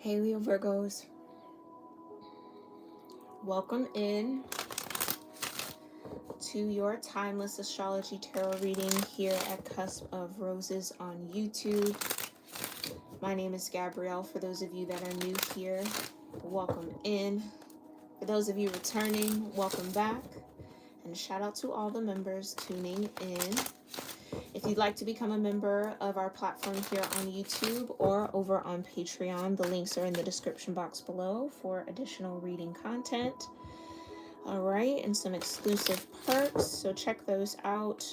Hey Leo Virgos, welcome in to your timeless astrology tarot reading here at Cusp of Roses on YouTube. My name is Gabrielle. For those of you that are new here, welcome in. For those of you returning, welcome back. And shout out to all the members tuning in. If you'd like to become a member of our platform here on YouTube or over on Patreon, the links are in the description box below for additional reading content. All right, and some exclusive perks, so check those out.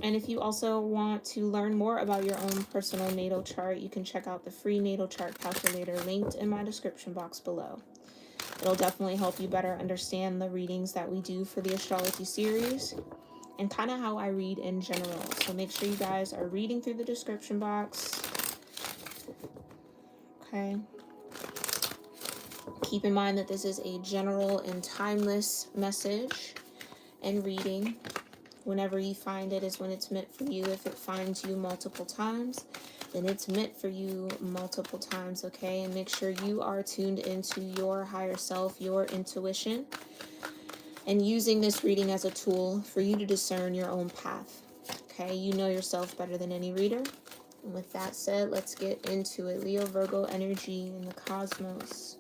And if you also want to learn more about your own personal natal chart, you can check out the free natal chart calculator linked in my description box below. It'll definitely help you better understand the readings that we do for the astrology series and kind of how I read in general. So make sure you guys are reading through the description box. Okay. Keep in mind that this is a general and timeless message and reading. Whenever you find it is when it's meant for you. If it finds you multiple times, then it's meant for you multiple times, okay? And make sure you are tuned into your higher self, your intuition, and using this reading as a tool for you to discern your own path, okay? You know yourself better than any reader. And with that said, let's get into it. Leo Virgo energy in the cosmos.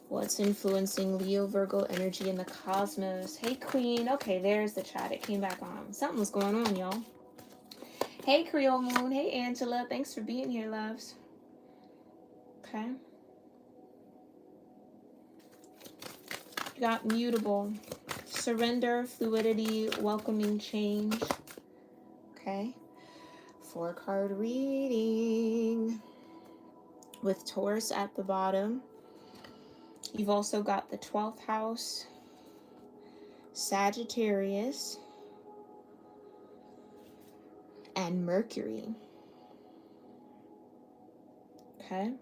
What's influencing Leo Virgo energy in the cosmos? Hey, Queen. Okay, there's the chat. It came back on. Something was going on, y'all. Hey, Creole Moon. Hey, Angela. Thanks for being here, loves. Okay. You got mutable. Surrender, fluidity, welcoming change. Okay. 4-card reading with Taurus at the bottom. You've also got the 12th house, Sagittarius, and Mercury. Okay.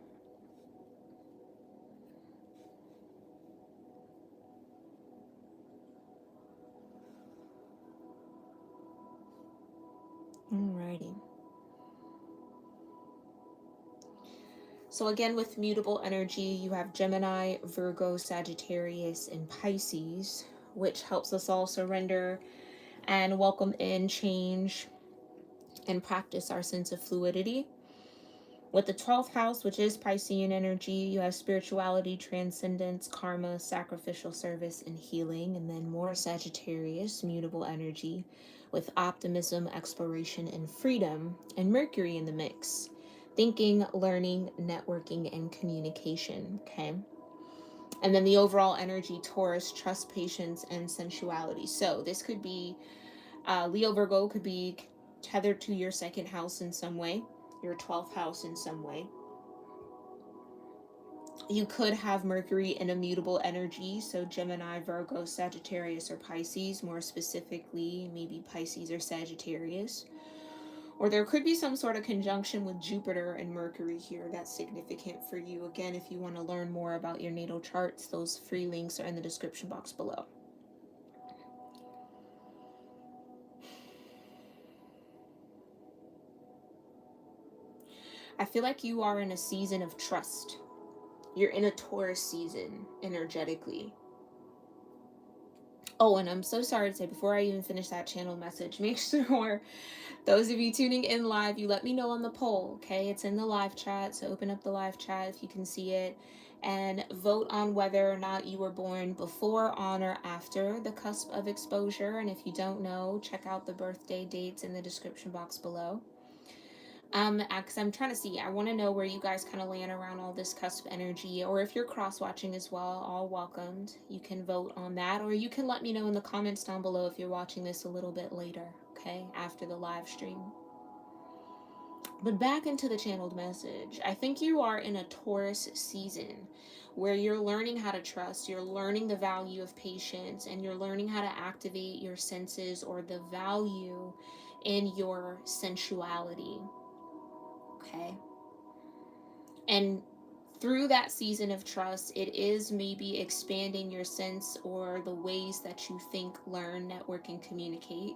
Alrighty. So again, with mutable energy, you have Gemini, Virgo, Sagittarius, and Pisces, which helps us all surrender and welcome in change and practice our sense of fluidity. With the 12th house, which is Piscean energy, you have spirituality, transcendence, karma, sacrificial service, and healing. And then more Sagittarius, mutable energy, with optimism, exploration, and freedom, and Mercury in the mix. Thinking, learning, networking, and communication, okay? And then the overall energy, Taurus, trust, patience, and sensuality. So this could be, Leo Virgo could be tethered to your second house in some way, your 12th house in some way. You could have Mercury in a mutable energy, so Gemini, Virgo, Sagittarius, or Pisces, more specifically, maybe Pisces or Sagittarius. Or there could be some sort of conjunction with Jupiter and Mercury here that's significant for you. Again, if you want to learn more about your natal charts, those free links are in the description box below. I feel like you are in a season of trust. You're in a Taurus season energetically. Oh, and I'm so sorry to say, before I even finish that channel message, make sure those of you tuning in live, you let me know on the poll, okay? It's in the live chat, so open up the live chat if you can see it, and vote on whether or not you were born before, on, or after the cusp of exposure. And if you don't know, check out the birthday dates in the description box below. Because I'm trying to see, I want to know where you guys kind of land around all this cusp energy, or if you're cross-watching as well, all welcomed. You can vote on that, or you can let me know in the comments down below if you're watching this a little bit later, okay, after the live stream. But back into the channeled message, I think you are in a Taurus season where you're learning how to trust, you're learning the value of patience, and you're learning how to activate your senses or the value in your sensuality. Okay. And through that season of trust, it is maybe expanding your sense or the ways that you think, learn, network, and communicate.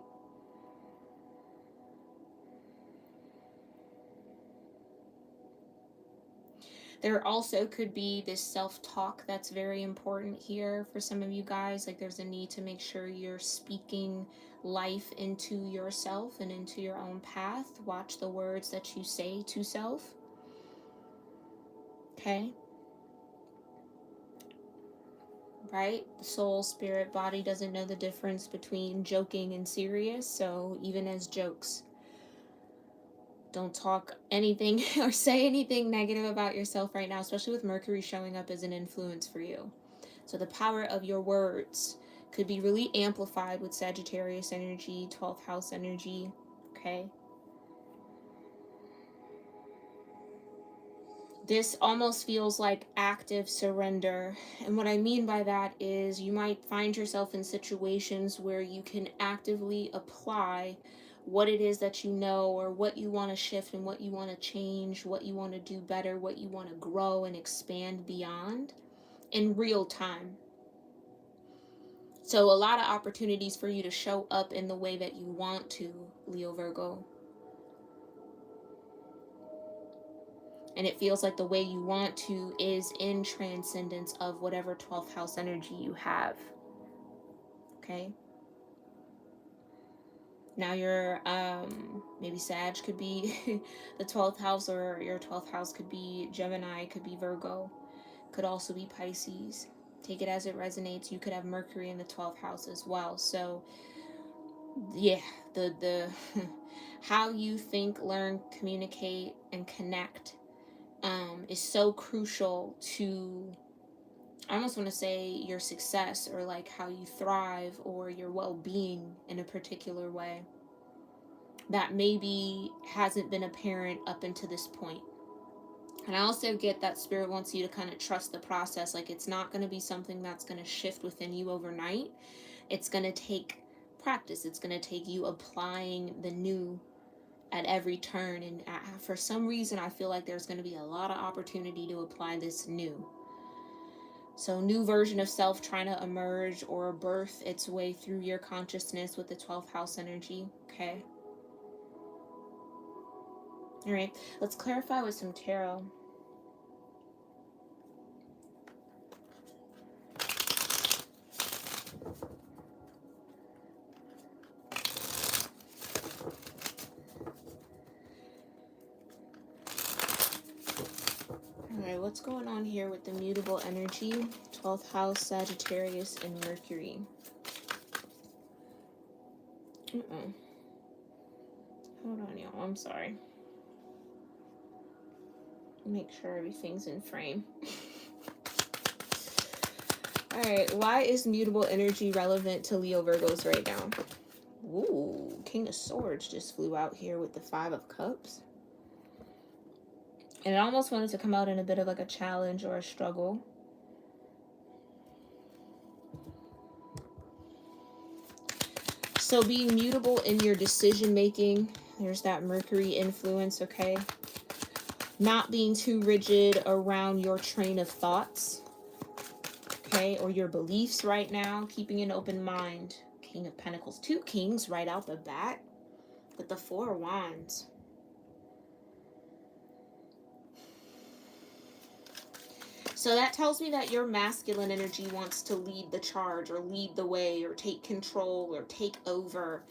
There also could be this self-talk that's very important here for some of you guys. Like there's a need to make sure you're speaking life into yourself and into your own path. Watch the words that you say to self. Okay? Right? The soul, spirit, body doesn't know the difference between joking and serious. So even as jokes, don't talk anything or say anything negative about yourself right now, especially with Mercury showing up as an influence for you. So the power of your words could be really amplified with Sagittarius energy, 12th house energy, okay? This almost feels like active surrender. And what I mean by that is you might find yourself in situations where you can actively apply what it is that you know, or what you want to shift and what you want to change, what you want to do better, what you want to grow and expand beyond in real time. So a lot of opportunities for you to show up in the way that you want to, Leo Virgo. And it feels like the way you want to is in transcendence of whatever 12th house energy you have. Okay? Now your maybe Sag could be the 12th house, or your 12th house could be Gemini, could be Virgo, could also be Pisces. Take it as it resonates. You could have Mercury in the 12th house as well. So yeah, the how you think, learn, communicate, and connect is so crucial to, I almost want to say, your success, or like how you thrive, or your well-being in a particular way that maybe hasn't been apparent up until this point. And I also get that Spirit wants you to kind of trust the process. Like it's not going to be something that's going to shift within you overnight. It's going to take practice. It's going to take you applying the new at every turn. And for some reason, I feel like there's going to be a lot of opportunity to apply this new. So new version of self trying to emerge or birth its way through your consciousness with the 12th house energy. Okay. All right. Let's clarify with some tarot. Alright, what's going on here with the mutable energy? 12th house, Sagittarius, and Mercury. Hold on, y'all. I'm sorry. Make sure everything's in frame. Alright, why is mutable energy relevant to Leo Virgos right now? Ooh, King of Swords just flew out here with the 5 of Cups. And it almost wanted to come out in a bit of like a challenge or a struggle. So being mutable in your decision making, there's that Mercury influence, okay? Not being too rigid around your train of thoughts, okay? Or your beliefs right now, keeping an open mind. King of Pentacles, 2 kings right out the bat with the 4 of Wands. So that tells me that your masculine energy wants to lead the charge, or lead the way, or take control, or take over.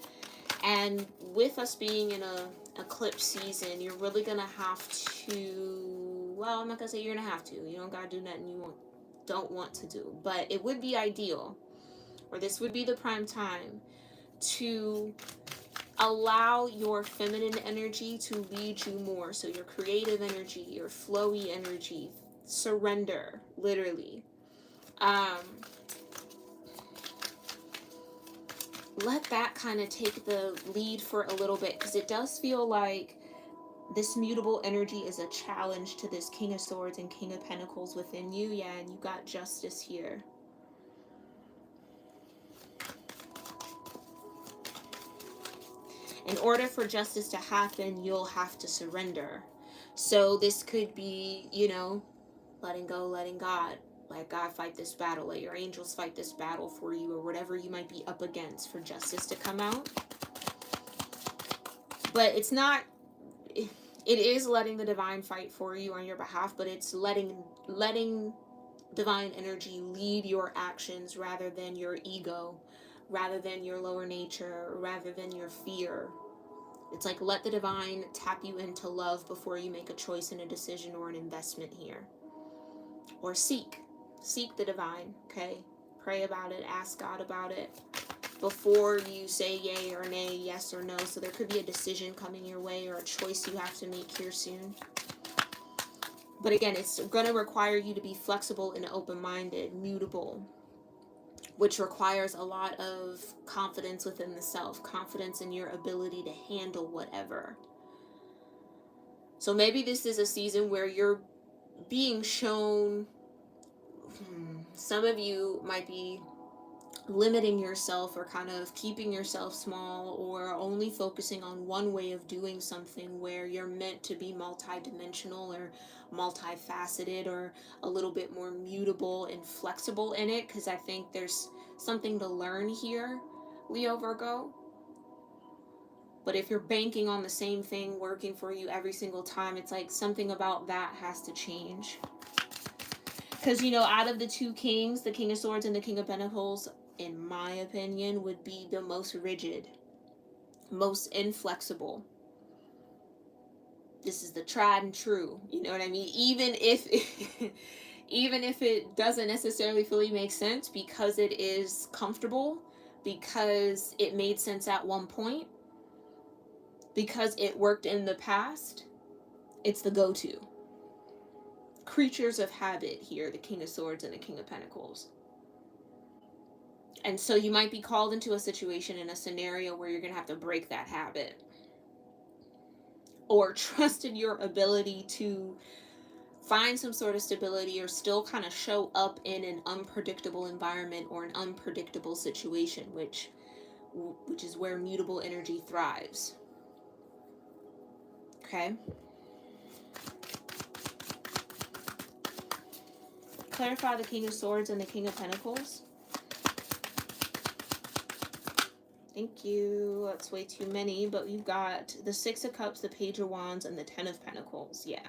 And with us being in a eclipse season, you're really going to have to, well, I'm not going to say you're going to have to. You don't got to do nothing you don't want to do. But it would be ideal, or this would be the prime time, to allow your feminine energy to lead you more. So your creative energy, your flowy energy, surrender, literally. Let that kind of take the lead for a little bit, because it does feel like this mutable energy is a challenge to this King of Swords and King of Pentacles within you. Yeah, and you got Justice here. In order for justice to happen, you'll have to surrender. So this could be, you know, letting go, letting God. Let God fight this battle. Let your angels fight this battle for you, or whatever you might be up against for justice to come out. But it's not It is letting the divine fight for you on your behalf, but it's letting divine energy lead your actions rather than your ego, rather than your lower nature, rather than your fear. It's like, let the divine tap you into love before you make a choice and a decision or an investment here. Or seek the divine, okay? Pray about it, ask God about it before you say yay or nay, yes or no. So there could be a decision coming your way or a choice you have to make here soon. But again, it's going to require you to be flexible and open-minded, mutable, which requires a lot of confidence within the self, confidence in your ability to handle whatever. So maybe this is a season where you're being shown, some of you might be limiting yourself or kind of keeping yourself small or only focusing on one way of doing something where you're meant to be multidimensional or multifaceted or a little bit more mutable and flexible in it, because I think there's something to learn here, Leo Virgo. But if you're banking on the same thing working for you every single time, it's like something about that has to change. Because, you know, out of the two kings, the King of Swords and the King of Pentacles, in my opinion, would be the most rigid, most inflexible. This is the tried and true, you know what I mean? Even if even if it doesn't necessarily fully make sense, because it is comfortable, because it made sense at one point, because it worked in the past, it's the go-to. Creatures of habit here, the King of Swords and the King of Pentacles. And so you might be called into a situation, in a scenario, where you're going to have to break that habit. Or trust in your ability to find some sort of stability or still kind of show up in an unpredictable environment or an unpredictable situation, which is where mutable energy thrives. Okay? Clarify the King of Swords and the King of Pentacles. Thank you. That's way too many, but we've got the Six of Cups, the Page of Wands, and the Ten of Pentacles. Yeah.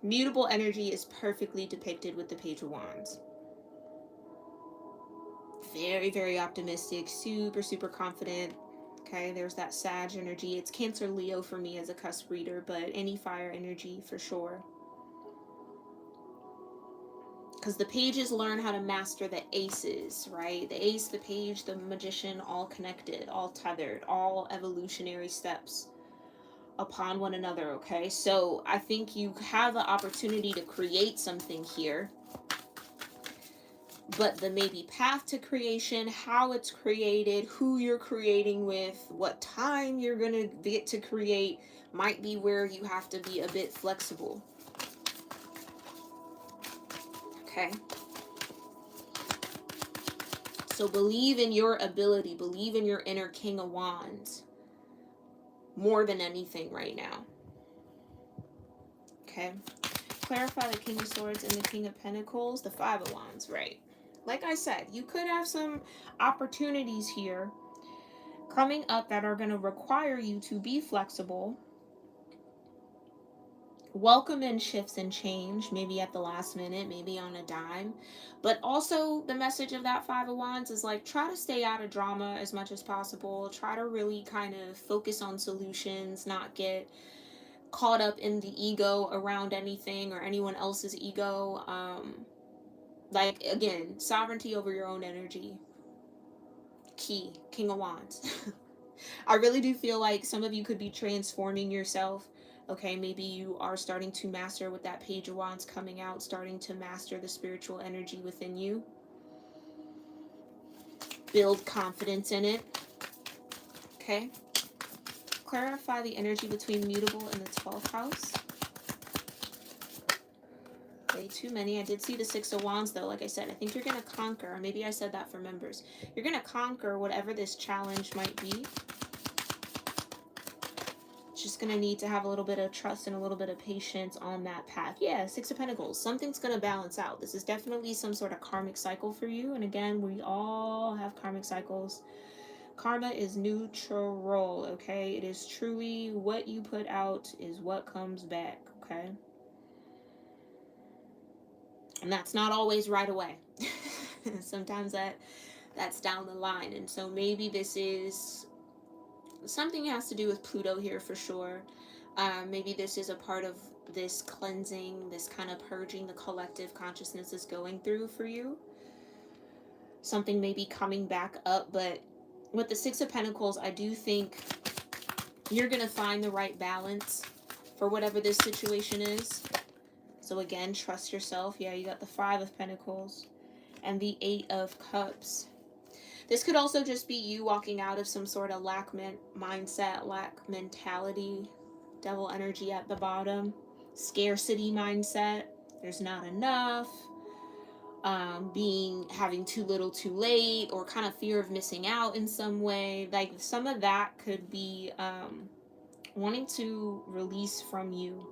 Mutable energy is perfectly depicted with the Page of Wands. Very, very optimistic, super, super confident. Okay, there's that Sag energy. It's Cancer Leo for me as a cusp reader, but any fire energy for sure. Because the pages learn how to master the aces, right? The ace, the page, the magician, all connected, all tethered, all evolutionary steps upon one another, okay? So I think you have the opportunity to create something here. But the maybe path to creation, how it's created, who you're creating with, what time you're going to get to create, might be where you have to be a bit flexible. Okay? So believe in your ability, believe in your inner King of Wands more than anything right now. Okay? Clarify the King of Swords and the King of Pentacles, the Five of Wands, right? Like I said, you could have some opportunities here coming up that are going to require you to be flexible, welcome in shifts and change, maybe at the last minute, maybe on a dime. But also the message of that Five of Wands is like, try to stay out of drama as much as possible. Try to really kind of focus on solutions, not get caught up in the ego around anything or anyone else's ego. Like, again, sovereignty over your own energy. Key, King of Wands. I really do feel like some of you could be transforming yourself. Okay, maybe you are starting to master with that Page of Wands coming out, starting to master the spiritual energy within you. Build confidence in it. Okay. Clarify the energy between mutable and the 12th house. Way too many. I did see the Six of Wands though. Like I said, I think you're going to conquer, or maybe I said that for members. You're going to conquer whatever this challenge might be. Just going to need to have a little bit of trust and a little bit of patience on that path. Yeah, Six of Pentacles. Something's going to balance out. This is definitely some sort of karmic cycle for you. And again, we all have karmic cycles. Karma is neutral, okay? It is truly what you put out is what comes back, okay? And that's not always right away. Sometimes that's down the line. And so maybe this is something has to do with Pluto here for sure. Maybe this is a part of this cleansing, this kind of purging the collective consciousness is going through for you. Something may be coming back up, but with the Six of Pentacles, I do think you're going to find the right balance for whatever this situation is. So again, trust yourself. Yeah, you got the Five of Pentacles and the Eight of Cups. This could also just be you walking out of some sort of lack mindset, lack mentality, devil energy at the bottom, scarcity mindset. There's not enough. Having too little too late, or kind of fear of missing out in some way. Like some of that could be wanting to release from you,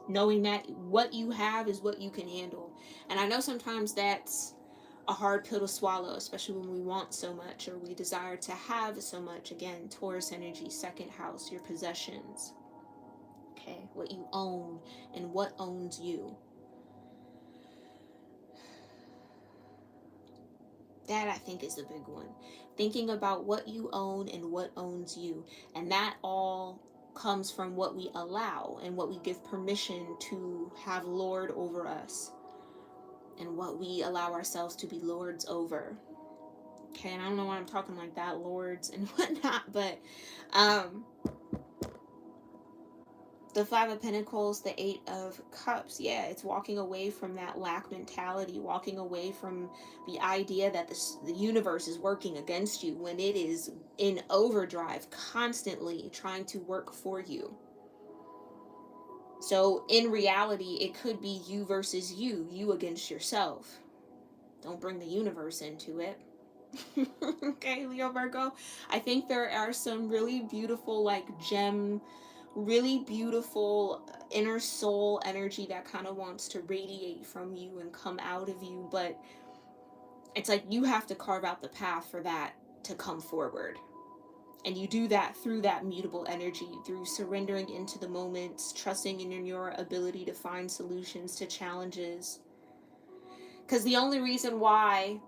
knowing that what you have is what you can handle. And I know sometimes that's a hard pill to swallow, especially when we want so much or we desire to have so much. Again, Taurus energy, second house, your possessions, okay, what you own and what owns you. That, I think, is the big one. Thinking about what you own and what owns you. And that all comes from what we allow and what we give permission to have lord over us. And what we allow ourselves to be lords over. Okay, and I don't know why I'm talking like that, lords and whatnot, but the Five of Pentacles, the Eight of Cups, yeah, it's walking away from that lack mentality, walking away from the idea that the universe is working against you when it is in overdrive, constantly trying to work for you. So in reality, it could be you versus you against yourself. Don't bring the universe into it. Okay, Leo Virgo. I think there are some really beautiful, like really beautiful inner soul energy that kind of wants to radiate from you and come out of you, but it's like you have to carve out the path for that to come forward. And you do that through that mutable energy, through surrendering into the moments, trusting in your ability to find solutions to challenges. Because the only reason why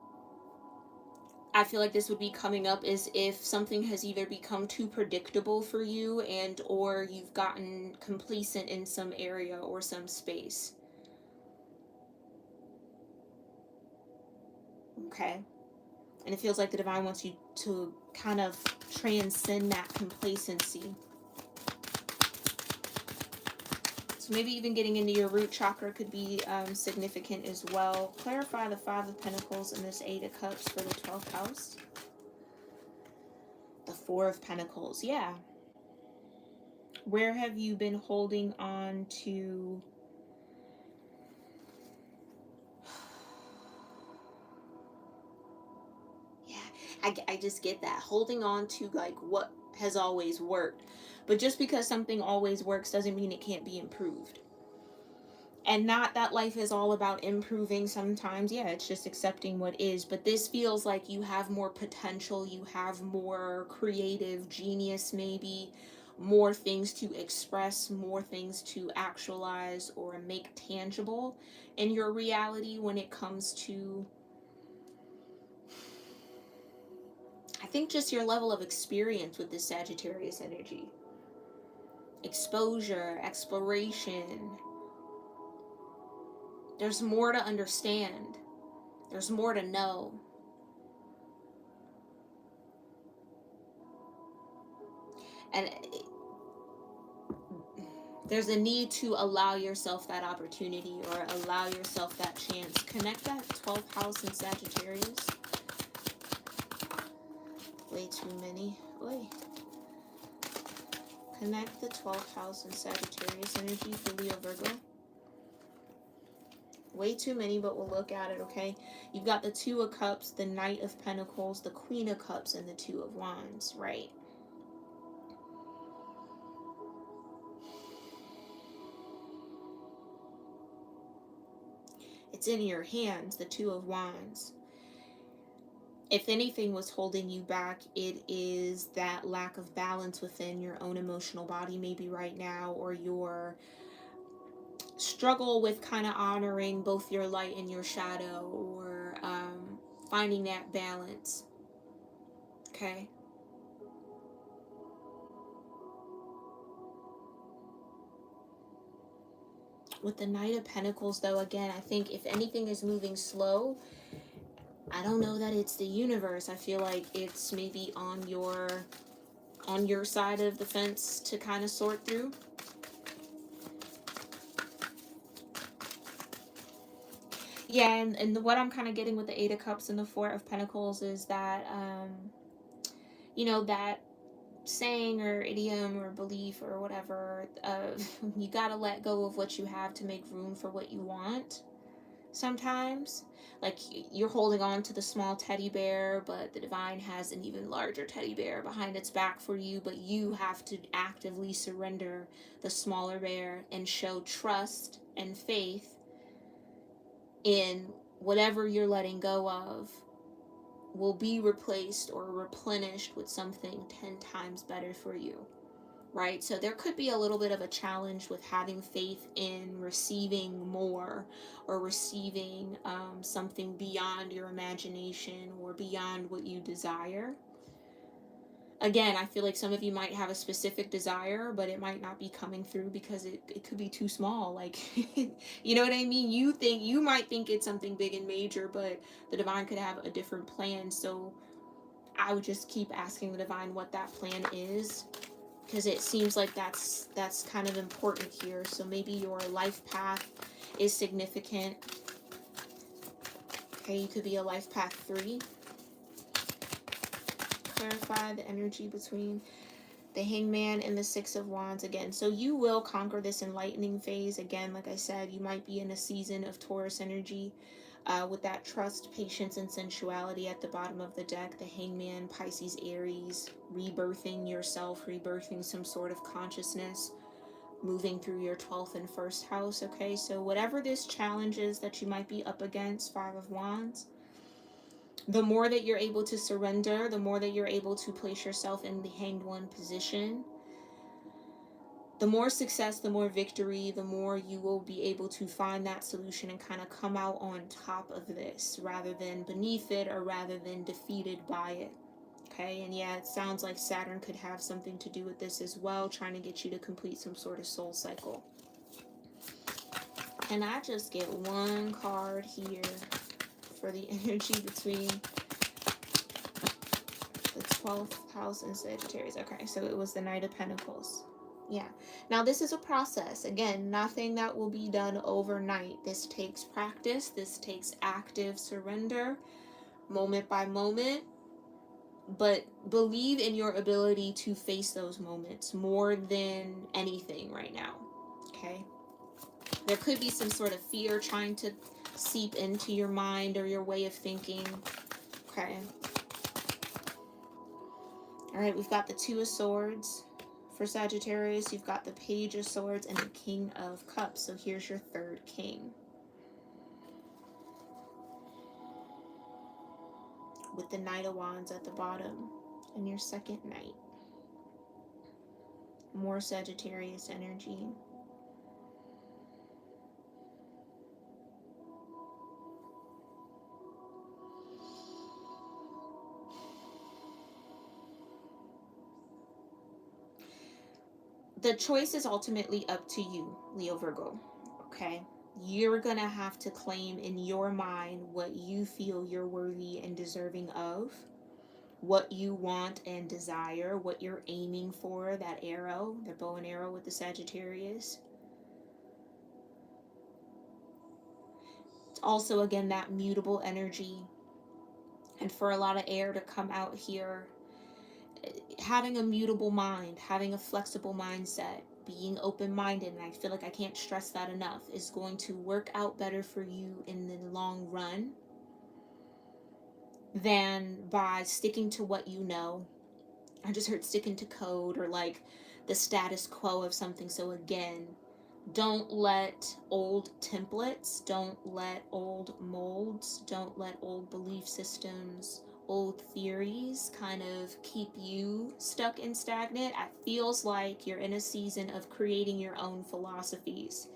I feel like this would be coming up is if something has either become too predictable for you and or you've gotten complacent in some area or some space. Okay? And it feels like the divine wants you to kind of transcend that complacency. So maybe even getting into your root chakra could be significant as well. Clarify the Five of Pentacles and this Eight of Cups for the 12th house. The Four of Pentacles, yeah. Where have you been holding on to? Yeah, I just get that. Holding on to like what has always worked. But just because something always works doesn't mean it can't be improved. And not that life is all about improving sometimes. Yeah, it's just accepting what is. But this feels like you have more potential. You have more creative genius, maybe. More things to express, more things to actualize or make tangible in your reality when it comes to, I think, just your level of experience with this Sagittarius energy. Exposure, exploration. There's more to understand. There's more to know. And there's a need to allow yourself that opportunity or allow yourself that chance. Connect that 12th house in Sagittarius. Way too many. Oy. Connect the 12th house in Sagittarius energy for Leo Virgo. Way too many, but we'll look at it, okay? You've got the Two of Cups, the Knight of Pentacles, the Queen of Cups, and the Two of Wands, right? It's in your hands, the Two of Wands. if anything was holding you back, it is that lack of balance within your own emotional body, maybe right now, or your struggle with kind of honoring both your light and your shadow, or finding that balance. Okay. With the Knight of Pentacles, though, again, I think if anything is moving slow, I don't know that it's the universe. I feel like it's maybe on your side of the fence to kind of sort through. Yeah, and what I'm kind of getting with the Eight of Cups and the Four of Pentacles is that, that saying or idiom or belief or whatever, you gotta let go of what you have to make room for what you want sometimes. Like, you're holding on to the small teddy bear, but the divine has an even larger teddy bear behind its back for you, but you have to actively surrender the smaller bear and show trust and faith in whatever you're letting go of will be replaced or replenished with something 10 times better for you, right? So there could be a little bit of a challenge with having faith in receiving more, or receiving something beyond your imagination or beyond what you desire. Again, I feel like some of you might have a specific desire, but it might not be coming through because it could be too small. Like, you know what I mean? You might think it's something big and major, but the divine could have a different plan. So I would just keep asking the divine what that plan is, because it seems like that's kind of important here. So maybe your life path is significant. Okay, you could be a life path 3. Clarify the energy between the Hangman and the Six of Wands again. So you will conquer this enlightening phase. Again, like I said, you might be in a season of Taurus energy, with that trust, patience, and sensuality at the bottom of the deck. The Hangman, Pisces, Aries, rebirthing yourself, rebirthing some sort of consciousness, moving through your 12th and 1st house. Okay, so whatever this challenge is that you might be up against, Five of Wands, the more that you're able to surrender, the more that you're able to place yourself in the Hanged One position, the more success, the more victory, the more you will be able to find that solution and kind of come out on top of this rather than beneath it, or rather than defeated by it. Okay, and yeah, it sounds like Saturn could have something to do with this as well, trying to get you to complete some sort of soul cycle. Can I just get one card here for the energy between the 12th house and Sagittarius? Okay, so it was the Knight of Pentacles. Yeah. Now, this is a process. Again, nothing that will be done overnight. This takes practice. This takes active surrender, moment by moment. But believe in your ability to face those moments more than anything right now. Okay? There could be some sort of fear trying to seep into your mind or your way of thinking. Okay? All right, we've got the Two of Swords. For Sagittarius, you've got the Page of Swords and the King of Cups. So here's your third king, with the Knight of Wands at the bottom, and your second knight. More Sagittarius energy. The choice is ultimately up to you, Leo-Virgo. Okay? You're going to have to claim in your mind what you feel you're worthy and deserving of, what you want and desire, what you're aiming for, that arrow, the bow and arrow with the Sagittarius. It's also, again, that mutable energy. And for a lot of air to come out here, having a mutable mind, having a flexible mindset, being open-minded, and I feel like I can't stress that enough, is going to work out better for you in the long run than by sticking to what you know. I just heard sticking to code, or like the status quo of something. So again, don't let old templates, don't let old molds, don't let old belief systems, old theories kind of keep you stuck and stagnant. It feels like you're in a season of creating your own philosophies,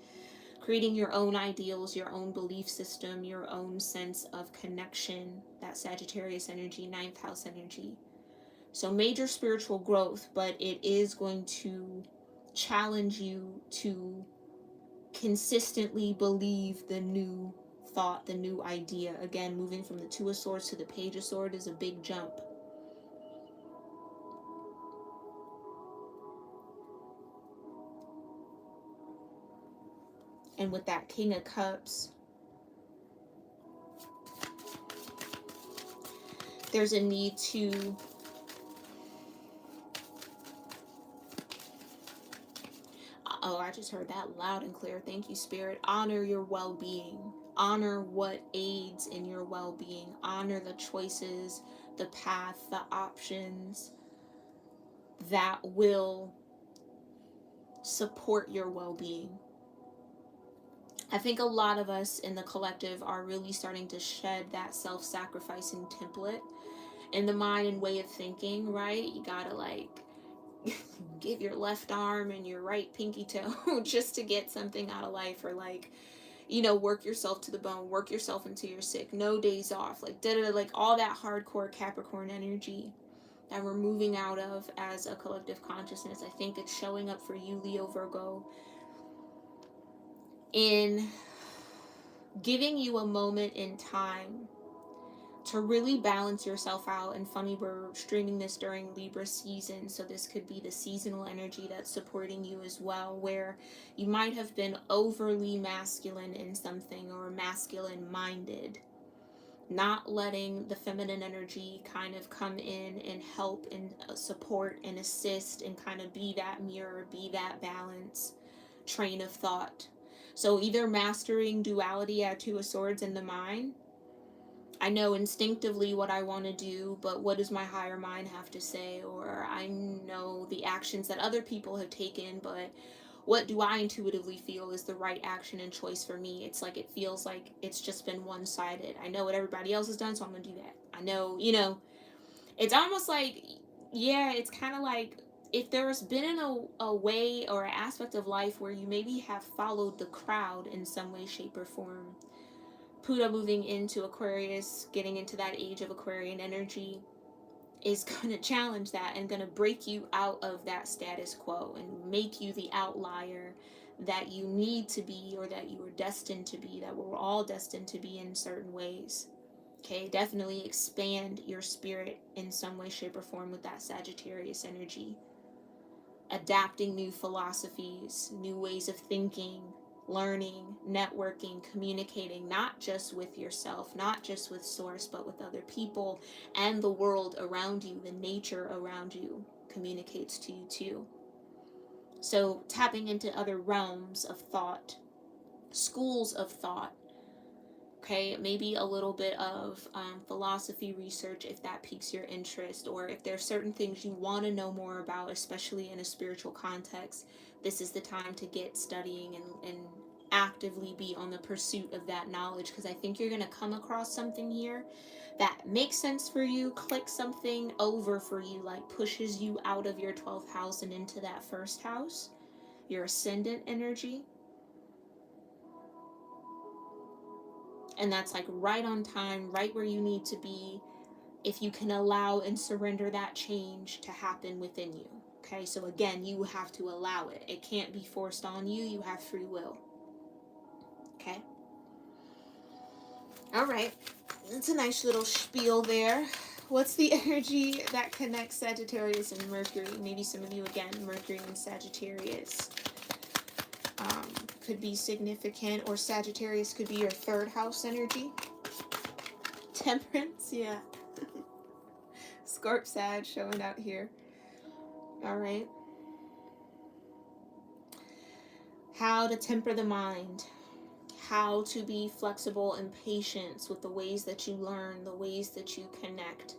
creating your own ideals, your own belief system, your own sense of connection. That Sagittarius energy, ninth house energy. So major spiritual growth, but it is going to challenge you to consistently believe the new thought, the new idea. Again, moving from the Two of Swords to the Page of Swords is a big jump. And with that King of Cups, there's a need to I just heard that loud and clear. Thank you, Spirit. Honor your well-being. Honor what aids in your well-being. Honor the choices, the path, the options that will support your well-being. I think a lot of us in the collective are really starting to shed that self-sacrificing template in the mind and way of thinking, right? You gotta like give your left arm and your right pinky toe just to get something out of life, or like, you know, work yourself to the bone, work yourself until you're sick, no days off, like da-da-da, like all that hardcore Capricorn energy that we're moving out of as a collective consciousness. I think it's showing up for you, Leo Virgo, in giving you a moment in time to really balance yourself out. And funny, we're streaming this during Libra season, so this could be the seasonal energy that's supporting you as well, where you might have been overly masculine in something, or masculine minded, not letting the feminine energy kind of come in and help and support and assist and kind of be that mirror, be that balance train of thought. So either mastering duality at Two of Swords in the mind, I know instinctively what I want to do, but what does my higher mind have to say? Or I know the actions that other people have taken, but what do I intuitively feel is the right action and choice for me? It's like it feels like it's just been one-sided. I know what everybody else has done, so I'm going to do that. I know, you know, it's almost like, yeah, it's kind of like if there's been a way or an aspect of life where you maybe have followed the crowd in some way, shape, or form. Pluto moving into Aquarius, getting into that age of Aquarian energy, is going to challenge that and going to break you out of that status quo and make you the outlier that you need to be, or that you were destined to be, that we're all destined to be in certain ways. Okay, definitely expand your spirit in some way, shape, or form with that Sagittarius energy. Adapting new philosophies, new ways of thinking, learning, networking, communicating, not just with yourself, not just with source, but with other people and the world around you, the nature around you communicates to you too. So tapping into other realms of thought, schools of thought, okay, maybe a little bit of philosophy research if that piques your interest, or if there's certain things you want to know more about, especially in a spiritual context, this is the time to get studying and actively be on the pursuit of that knowledge, because I think you're going to come across something here that makes sense for you, click something over for you, like pushes you out of your 12th house and into that first house, your ascendant energy. And that's like right on time, right where you need to be, if you can allow and surrender that change to happen within you. Okay, so again, you have to allow it. It can't be forced on you. You have free will. Okay. All right. That's a nice little spiel there. What's the energy that connects Sagittarius and Mercury? Maybe some of you, again, Mercury and Sagittarius. Could be significant, or Sagittarius could be your third house energy. Temperance, yeah. Scorp Sag showing out here. All right. How to temper the mind. How to be flexible and patient with the ways that you learn, the ways that you connect,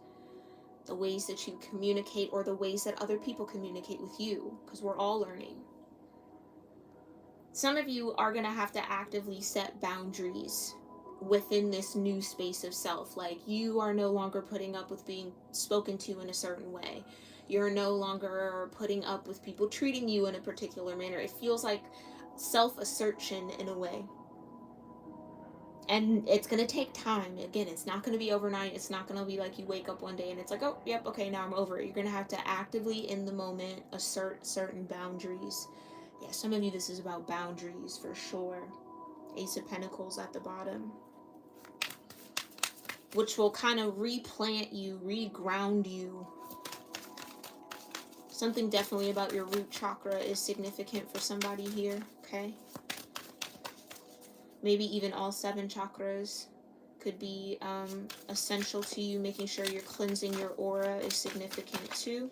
the ways that you communicate, or the ways that other people communicate with you, because we're all learning. Some of you are going to have to actively set boundaries within this new space of self. Like, you are no longer putting up with being spoken to in a certain way. You're no longer putting up with people treating you in a particular manner. It feels like self-assertion in a way. And it's going to take time. Again, it's not going to be overnight. It's not going to be like you wake up one day and it's like, oh, yep, okay, now I'm over it. You're going to have to actively, in the moment, assert certain boundaries. Yeah, some of you, this is about boundaries for sure. Ace of Pentacles at the bottom, which will kind of replant you, reground you. Something definitely about your root chakra is significant for somebody here, okay? Maybe even all 7 chakras could be essential to you. Making sure you're cleansing your aura is significant too.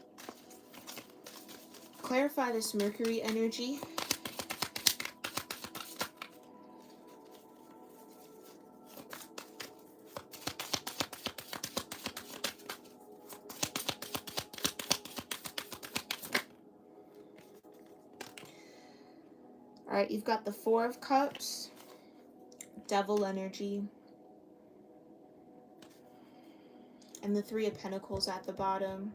Clarify this Mercury energy. All right, you've got the 4 of Cups, Devil energy, and the 3 of Pentacles at the bottom.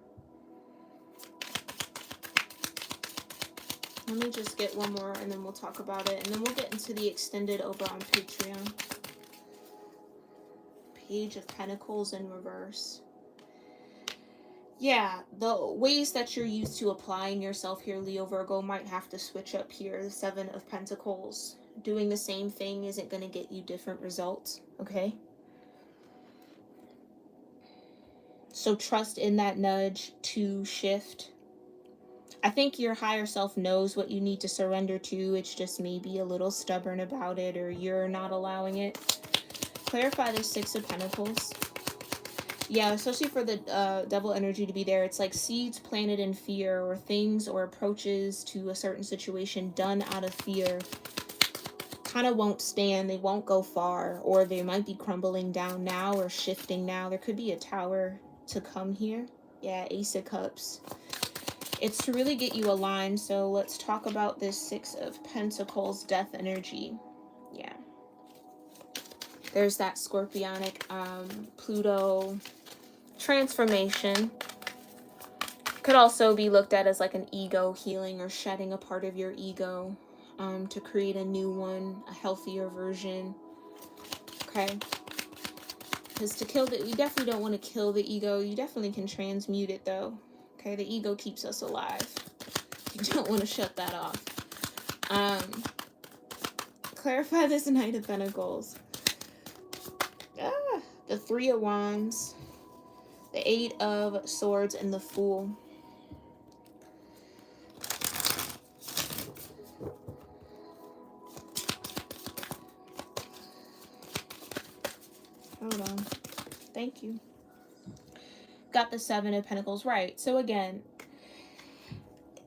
Let me just get one more and then we'll talk about it. And then we'll get into the extended over on Patreon. Page of Pentacles in reverse. Yeah, the ways that you're used to applying yourself here, Leo Virgo, might have to switch up here. The 7 of Pentacles. Doing the same thing isn't going to get you different results, okay? So trust in that nudge to shift. I think your higher self knows what you need to surrender to. It's just maybe a little stubborn about it, or you're not allowing it. Clarify the 6 of Pentacles. Yeah, especially for the devil energy to be there. It's like seeds planted in fear, or things or approaches to a certain situation done out of fear kind of won't stand. They won't go far, or they might be crumbling down now or shifting now. There could be a tower to come here. Yeah, Ace of Cups. It's to really get you aligned. So let's talk about this 6 of Pentacles death energy. Yeah. There's that scorpionic Pluto transformation. Could also be looked at as like an ego healing, or shedding a part of your ego to create a new one, a healthier version. Okay. Because to kill you definitely don't want to kill the ego. You definitely can transmute it though. Okay, the ego keeps us alive. You don't want to shut that off. Clarify this Knight of Pentacles. The 3 of Wands, the 8 of Swords, and the Fool. Hold on. Thank you. Got the 7 of Pentacles. Right. So again,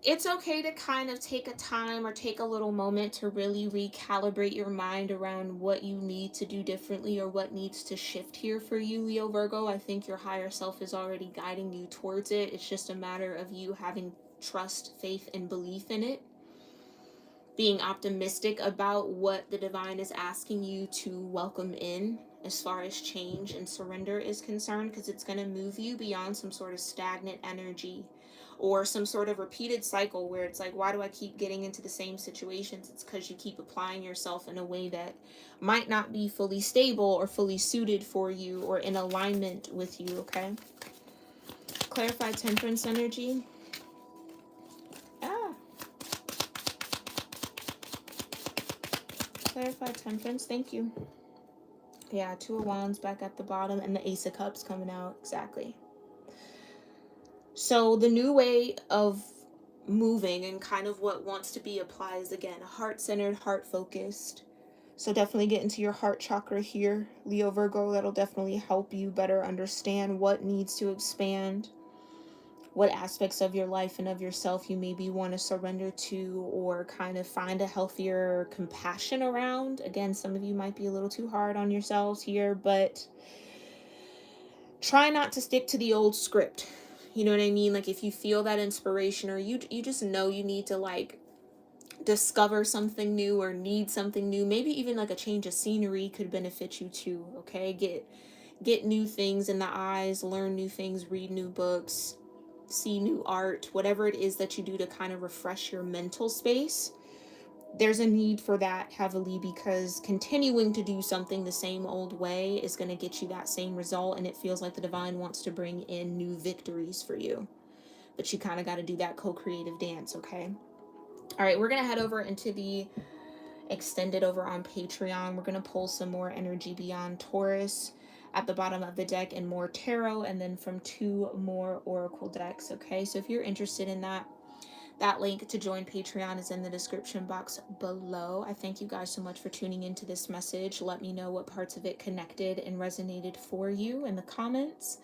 it's okay to kind of take a time or take a little moment to really recalibrate your mind around what you need to do differently, or what needs to shift here for you, Leo Virgo. I think your higher self is already guiding you towards it. It's just a matter of you having trust, faith, and belief in it. Being optimistic about what the divine is asking you to welcome in as far as change and surrender is concerned, because it's going to move you beyond some sort of stagnant energy or some sort of repeated cycle where it's like, why do I keep getting into the same situations? It's because you keep applying yourself in a way that might not be fully stable or fully suited for you or in alignment with you, okay? Clarify Temperance energy. Clarify Temperance, thank you. Yeah, 2 of Wands back at the bottom, and the Ace of Cups coming out. Exactly. So the new way of moving and kind of what wants to be applied is, again, heart-centered, heart-focused. So definitely get into your heart chakra here, Leo Virgo. That'll definitely help you better understand what needs to expand, what aspects of your life and of yourself you maybe want to surrender to, or kind of find a healthier compassion around. Again, some of you might be a little too hard on yourselves here, but try not to stick to the old script. You know what I mean? Like, if you feel that inspiration, or you just know you need to like discover something new or need something new. Maybe even like a change of scenery could benefit you too, okay? Get new things in the eyes, learn new things, read new books, see new art, whatever it is that you do to kind of refresh your mental space. There's a need for that heavily, because continuing to do something the same old way is going to get you that same result, and it feels like the divine wants to bring in new victories for you. But you kind of got to do that co-creative dance, okay? All right, we're going to head over into the extended over on Patreon. We're going to pull some more energy beyond Taurus at the bottom of the deck, and more tarot, and then from 2 more oracle decks, okay? So if you're interested in that, that link to join Patreon is in the description box below. I thank you guys so much for tuning into this message. Let me know what parts of it connected and resonated for you in the comments.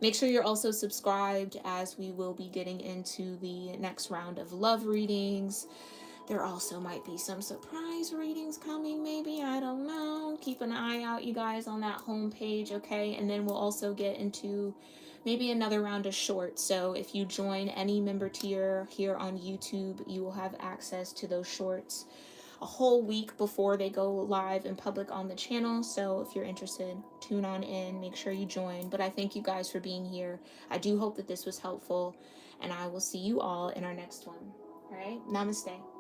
Make sure you're also subscribed, as we will be getting into the next round of love readings. There also might be some surprise readings coming, maybe. I don't know. Keep an eye out, you guys, on that homepage, okay? And then we'll also get into maybe another round of shorts. So if you join any member tier here on YouTube, you will have access to those shorts a whole week before they go live in public on the channel. So if you're interested, tune on in, make sure you join. But I thank you guys for being here. I do hope that this was helpful, and I will see you all in our next one. All right, namaste.